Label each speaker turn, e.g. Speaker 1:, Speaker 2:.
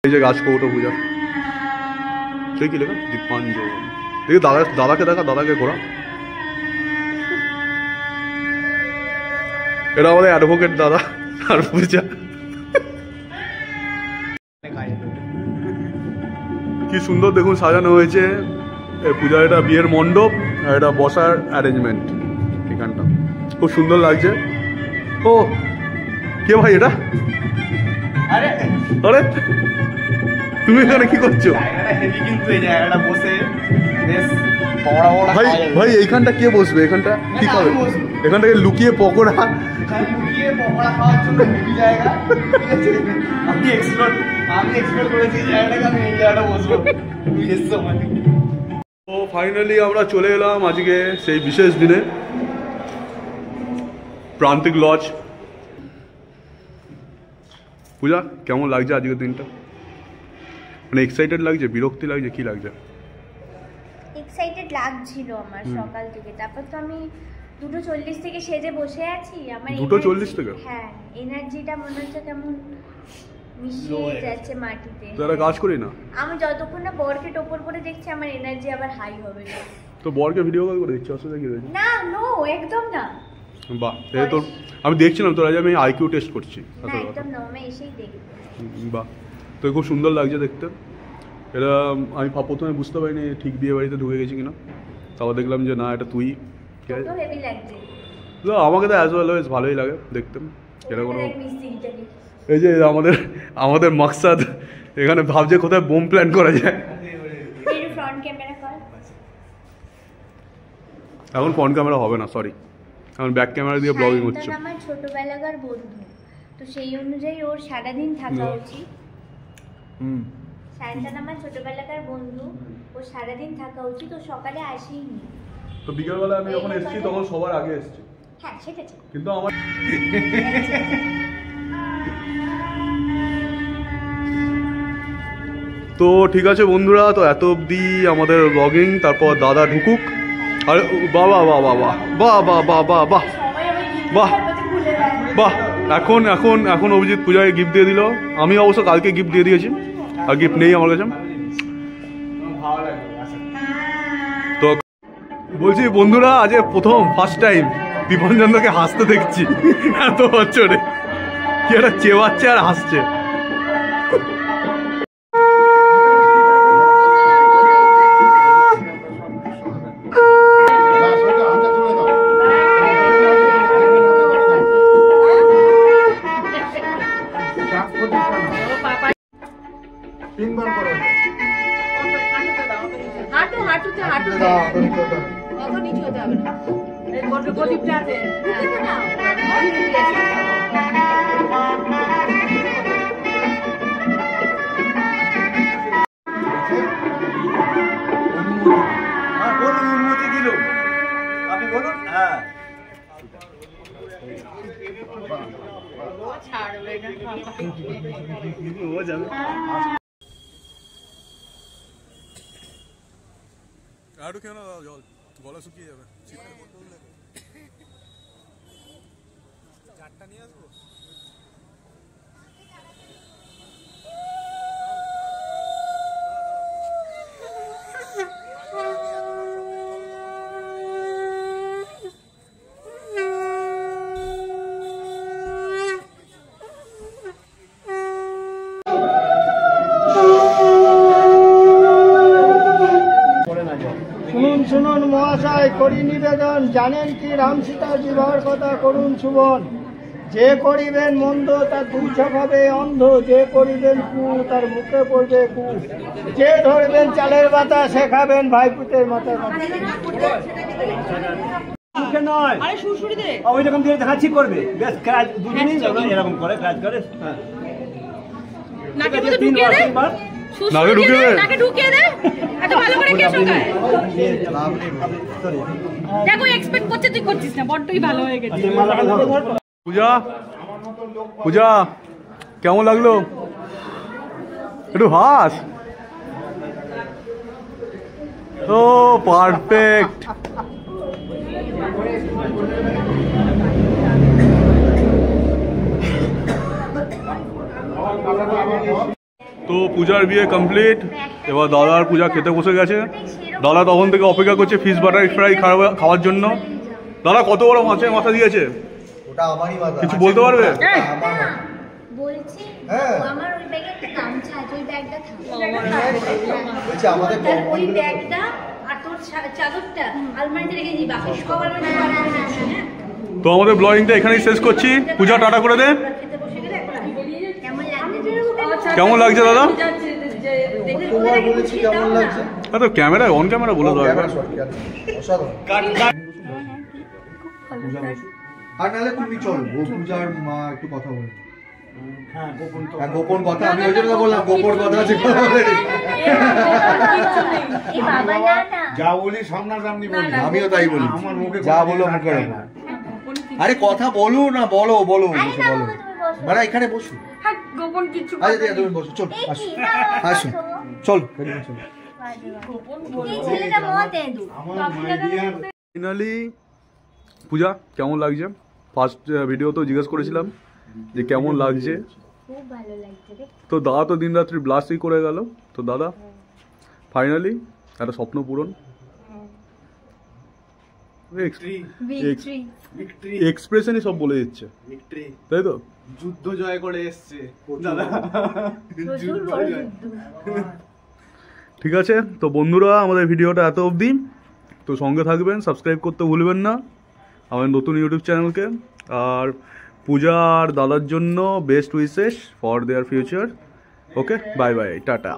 Speaker 1: এই যে গাছকৌটো পূজা ঠিক কি লেখা দীপাঞ্জন দেখি দাদাকে দেখা দাদাকে ঘোরা এটা আমাদের অ্যাডভোকেট দাদা আর পূজা কি সুন্দর দেখুন সাজানো হয়েছে পূজার এটা বিয়ের মণ্ডপ আর এটা বসার অ্যারেঞ্জমেন্ট এখানটা খুব সুন্দর লাগছে ও কে ভাই এটা আরে আরে তুমি এখানে কি করছো ভাই ভাই এইখানটা কে বসবে এখানটা ঠিক হবে এখান থেকে লুকিয়ে পকোড়া তো ফাইনালি আমরা চলে এলাম আজকে সেই বিশেষ দিনে প্রান্তিক লজ। পূজা কেমন লাগছে আজকের দিনটা? মানে এক্সাইটেড লাগছে, বিরক্তি লাগছে, কি লাগছে?
Speaker 2: এক্সাইটেড লাগছিল আমার সকাল থেকে। তারপর তো আমি 2:40 থেকে সেজে বসে আছি। আমার
Speaker 1: 2:40 থেকে?
Speaker 2: হ্যাঁ, এনার্জিটা মনে হচ্ছে কেমন মিশিয়ে যাচ্ছে মাটিতে।
Speaker 1: তো একটা কাজ করি না,
Speaker 2: আমি যতক্ষণ না বরকে টোপর করে দেখছি আমার এনার্জি আবার হাই হবে না।
Speaker 1: তো বরকে ভিডিও কল করে দেখছি, অসুবিধা কি রয়েছে?
Speaker 2: না, নো, একদম না।
Speaker 1: বাহ, এই তো আমি দেখছিলাম তোর আজ আমি আইকিউ টেস্ট করছি।
Speaker 2: না, একদম না, আমি এসেই দেখব।
Speaker 1: বাহ, তো খুব সুন্দর লাগছে দেখতে। এটা আমি প্রথমে বুঝতে পারিনি ঠিক বিয়ে বাড়িতে ঢুকে গেছি কিনা, তারপর দেখলাম যে না এটা তুই।
Speaker 2: তো হেভি লাগছে।
Speaker 1: না আমাকে তো অ্যাজ ওয়েল ভালোই লাগে দেখতে। এটা কোনো এই যে আমাদের মাকসাদ এখানে ভাবছে কোথায় বোম প্ল্যান করা যায়। এখন ফ্রন্ট ক্যামেরা হবে না, সরি, এখন ব্যাক ক্যামেরা দিয়ে ব্লগিং হচ্ছে।
Speaker 2: আমার ছোটবেলাকার বন্ধু, তো সেই অনুযায়ী ওর সারাদিন থাকা উচিত। সায়ন্তন আমার ছোটবেলাকার বন্ধু, ওর সারাদিন থাকা উচিত। ও সকালে আসেইনি,
Speaker 1: তো বিকেলবেলা আমি যখন এসেছি তখন সবার আগে এসেছি।
Speaker 2: হ্যাঁ সেটা ঠিক,
Speaker 1: কিন্তু আমার তো ঠিক আছে বন্ধুরা, তো এত অবধি আমাদের ব্লগিং। তারপর দাদা ঢুকুক। আরে বাহ বাহ বাহ বাহ বাহ বাহ বাহ বাহ বাহ বাহ বাহ। এখন এখন এখন অভিজিৎ পূজাকে গিফট দিয়ে দিল। আমি অবশ্য কালকে গিফট দিয়ে দিয়েছি, আর গিফট নেই আমার কাছে। তো বলছি বন্ধুরা, আজ প্রথম ফার্স্ট টাইম দীপনচন্দ্রকে হাসতে দেখছি এত বছরে। কি একটা চেবাচ্ছে আর হাসছে। আরো কেন জল গলা শুকিয়ে যাবে। চারটা নিয়ে আসবো।
Speaker 3: শুনুন মহাশয়, করি নিবেদন, জানেন কি রাম সীতা বিবাহের কথা করুন সুবন। যে করিবেন মন্দ তার দুই চোখ হবে অন্ধ, যে করিবেন কু তার মুখে পড়বে কু, যে ধরবেন চালের বাতা সে খাবেন ভাইপুতের মাথা। নয় ওই রকম দিয়ে দেখাচ্ছি করবে, বেশ কাজ দুজনেই এরকম করে কাজ করে।
Speaker 1: পূজা পূজা কেমন লাগলো? একটু হাস। ও পারফেক্ট। তো পূজার বিয়ে কমপ্লিট, এবার দাদার পূজা খেতে বসে গেছে। দাদা তখন থেকে অপেক্ষা করছে ফিশ বাটার ফ্রাই খাওয়ার জন্য। দাদা কত বড় মাছের মাথা দিয়েছে,
Speaker 4: ওটা আমারই মাথা।
Speaker 1: কিছু বলতে পারবে?
Speaker 4: আমার মাথা।
Speaker 2: বলছি
Speaker 4: হ্যাঁ।
Speaker 2: আমার ওই ব্যাগে একটা গামছা আছে, ওই ব্যাগটা
Speaker 4: বলছি আমাদের
Speaker 2: ওই ব্যাগটা আর তোর চাদরটা আলমারিতে রেখে দিই, বাকি সব আলমারিতে হ্যাঁ।
Speaker 1: তো আমাদের ব্লগিংটা এখানেই শেষ করছি। পূজা টাটা করে দে।
Speaker 2: খেতে বসে গেলে
Speaker 1: কেমন লাগছে দাদা?
Speaker 4: তোমার বলেছি কেমন লাগছে?
Speaker 1: তো ক্যামেরায় অন ক্যামেরা বলে দাও একবার।
Speaker 4: অসাধারণ। আর নাহলে তুমি চল পূজার মা একটু কথা বলে। হ্যাঁ গোপন কথা, আমি ওই জন্য বললাম গোপন কথা আছে।
Speaker 3: যা বলি সামনাসামনি বলি,
Speaker 4: আমিও তাই বলি,
Speaker 3: আমার মুখে
Speaker 4: যা বলো মুখে রাখো। আরে কথা বলো না, বলো বলো বসে বলো। মানে এখানে বসো।
Speaker 2: গোপন কিছু
Speaker 4: আচ্ছা ঠিক আছে তুমি বসো, চল আসো আসো চল।
Speaker 2: এই ছেলেটা মত এদু
Speaker 1: ফাইনালি পূজা কেমন লাগছে? ফার্স্ট ভিডিওতেও জিজ্ঞেস করেছিলাম যে কেমন লাগছে।
Speaker 2: খুব ভালো লাগছে রে।
Speaker 1: তো দাদা তো দিন রাত্রি ব্লাস্টই করে গেল। তো দাদা ফাইনালি একটা স্বপ্ন পূরণ। এক্সপ্রেশনই সব বলে দিচ্ছে, তাই তো?
Speaker 3: যুদ্ধ জয় করে এসছে দাদা।
Speaker 1: ঠিক আছে, তো বন্ধুরা আমাদের ভিডিওটা এত অবধি। তো সঙ্গে থাকবেন, সাবস্ক্রাইব করতে ভুলবেন না আমাদের নতুন ইউটিউব চ্যানেলকে। আর পূজা আর দাদার জন্য best wishes for their future. Okay, bye bye, tata.